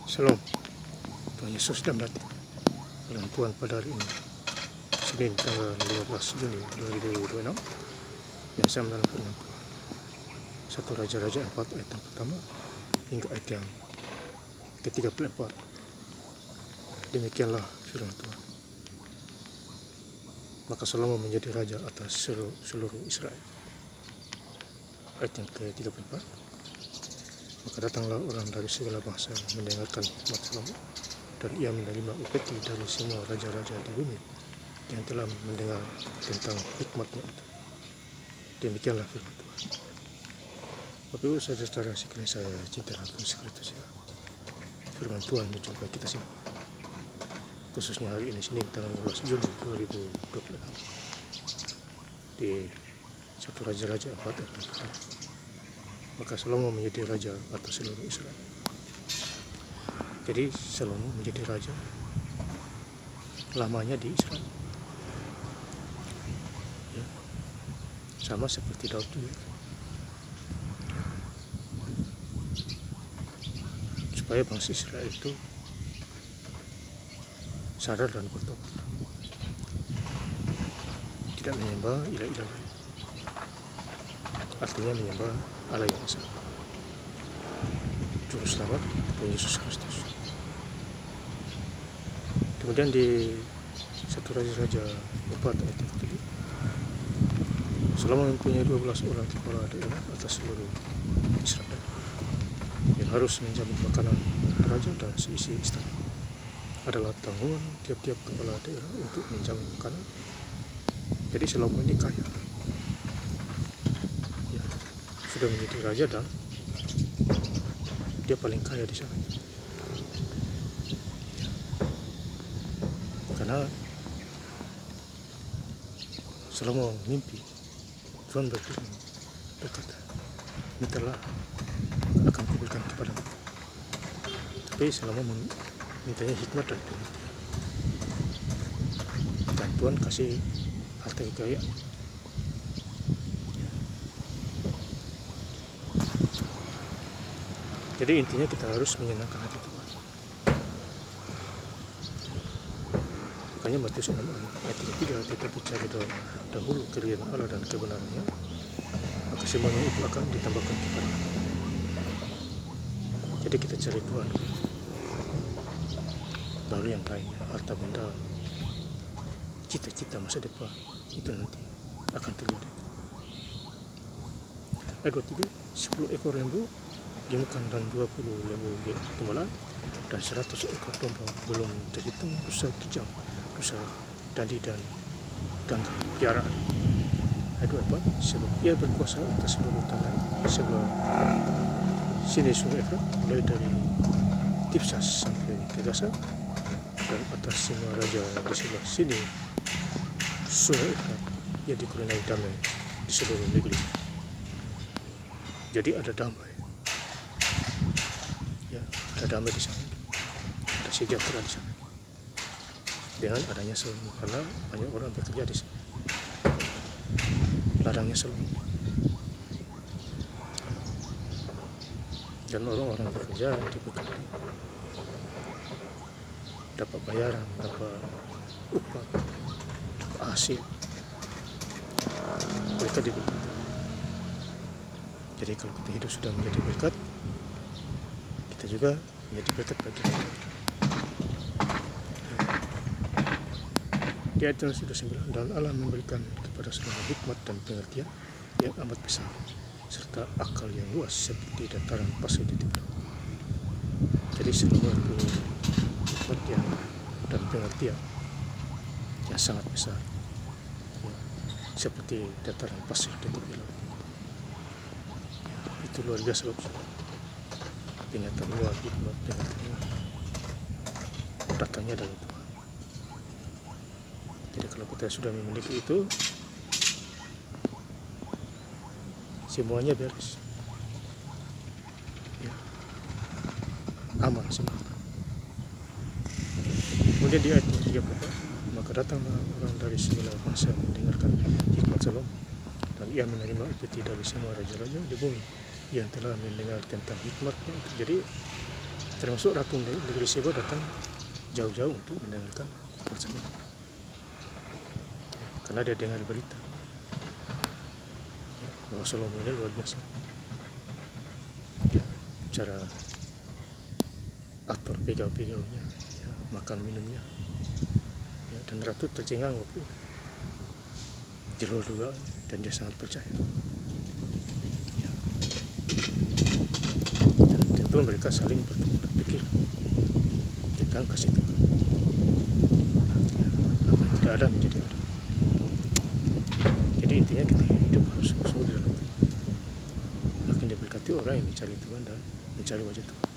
Shalom, Tuhan Yesus dan datang. Firman Tuhan pada hari ini, Senin tanggal 15 Juni 2026, yang sama dalam firman Tuhan. 1 Raja-Raja 4 ayat yang pertama hingga ayat yang ke-34. Demikianlah firman Tuhan. Maka Salomo menjadi raja atas seluruh Israel. Ayat yang ke-34. Maka datanglah orang dari segala bangsa mendengarkan hikmat Salomo, dan ia menerima upeti dari semua raja-raja di bumi yang telah mendengar tentang hikmatnya itu. Demikianlah firman Tuhan. Bapak Ibu saudara-saudara sekalian saya cinta dan sekaligus ya. Firman Tuhan menjumpai kita semua, khususnya hari ini Senin tanggal 15 Juni 2026 di 1 Raja-Raja 4 ayat 4. Maka Salomo menjadi raja atas seluruh Israel. Jadi Salomo menjadi raja lamanya di Israel, ya, sama seperti Daud juga, supaya bangsa Israel itu sadar dan bertobat, tidak menyembah ilah-ilah lain, artinya menyembah Allah yang Esa, Juru Selamat Tuhan Yesus Kristus. Kemudian di 1 Raja-Raja 4 ayat 7, Salomo mempunyai 12 orang kepala daerah atas seluruh Israel yang harus menjamin makanan raja dan seisi istana. Adalah tanggungan tiap-tiap kepala daerah untuk menjamin makanan. Jadi Salomo ini kaya, ya, sudah menjadi raja dan dia paling kaya di sana. Karena Salomo mimpi, Tuhan berkata, mintalah akan kuberikan kepadamu. Tapi Salomo mintanya hikmat dan pengertian, dan Tuhan kasih harta kekayaan. Jadi intinya kita harus menyenangkan hati Tuhan. Makanya Matius 6 ayat 3, tetapi cari dahulu kerajaan Allah dan kebenarannya, maka semuanya itu akan ditambahkan kepada kita. Jadi kita cari Tuhan, baru yang lainnya, harta benda, cita-cita masa depan, itu nanti akan terjadi. Ayat 23, 10 ekor lembu gemukan dan 20 lembu gembala dan 100 ekor domba belum terhitung rusa kijang, rusa dadi dan gangga piaraan. Ayat 24, sebab ia berkuasa atas seluruh tanah sebelah sini sungai Efrat, mulai dari Tifsas sampai ke Gaza, dan atas semua raja di sebelah sini sungai Efrat, ia dikurniai damai di seluruh negeri. Jadi ada damai, ya, ada damai di sana, ada sejahtera di sana dengan adanya Salomo, karena banyak orang bekerja di sini, ladangnya Salomo, dan orang-orang bekerja dibekali, dapat bayaran, dapat upah, dapat hasil, mereka diberkati. Jadi kalau kita hidup sudah menjadi berkat, kita juga menjadi berkat bagi orang lain. Di ayat 9, dan Allah memberikan kepada Salomo hikmat dan pengertian yang amat besar, serta akal yang luas seperti dataran pasir di timur. Jadi Salomo punya hikmat dan pengertian yang sangat besar, ya, seperti dataran pasir di tepi laut. Itu luar biasa, pengetahuan, hikmat, pengertian datangnya dari Tuhan. Jadi kalau kita sudah memiliki itu, semuanya beres, ya, aman semua. Kemudian di ayat 34, maka datanglah orang dari segala bangsa mendengarkan hikmat Salomo, dan ia menerima upeti dari semua raja-raja di bumi yang telah mendengar tentang hikmatnya. Jadi termasuk Ratu Negeri Seba datang jauh-jauh untuk mendengarkan bersama, karena dia dengar berita bahwa Salomo ini luar biasa cara atur pegawai-pegawainya, makan minumnya, dan Ratu tercengang waktu di luar dugaan, dan dia sangat percaya. Dan tentu mereka saling berpikir tentang kasih Tuhan. Apa yang tidak ada menjadi ada. Jadi intinya kita hidup harus sungguh-sungguh di dalam Tuhan. Makin diberkati orang yang mencari Tuhan dan mencari wajah Tuhan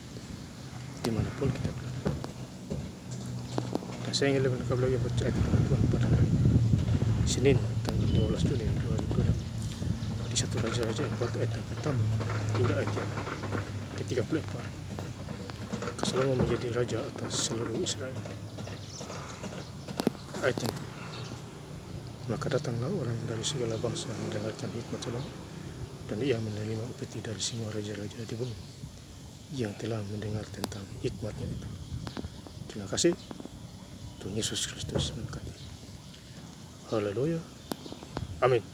dimanapun kita berada. Dan saya ingin lebih lengkap lagi percaya kepada Tuhan pada hari Senin tanggal 12 Juni 2026 di 1 Raja-Raja 4 ayat yang pertama hingga ayat yang ke-34. Salomo menjadi raja atas seluruh Israel. Ayat yang kedua, maka datanglah orang dari segala bangsa mendengarkan hikmat Salomo, dan ia menerima upeti dari semua raja-raja di bumi yang telah mendengar tentang hikmatnya itu. Terima kasih. Tuhan Yesus Kristus memberkati. Haleluya. Amin.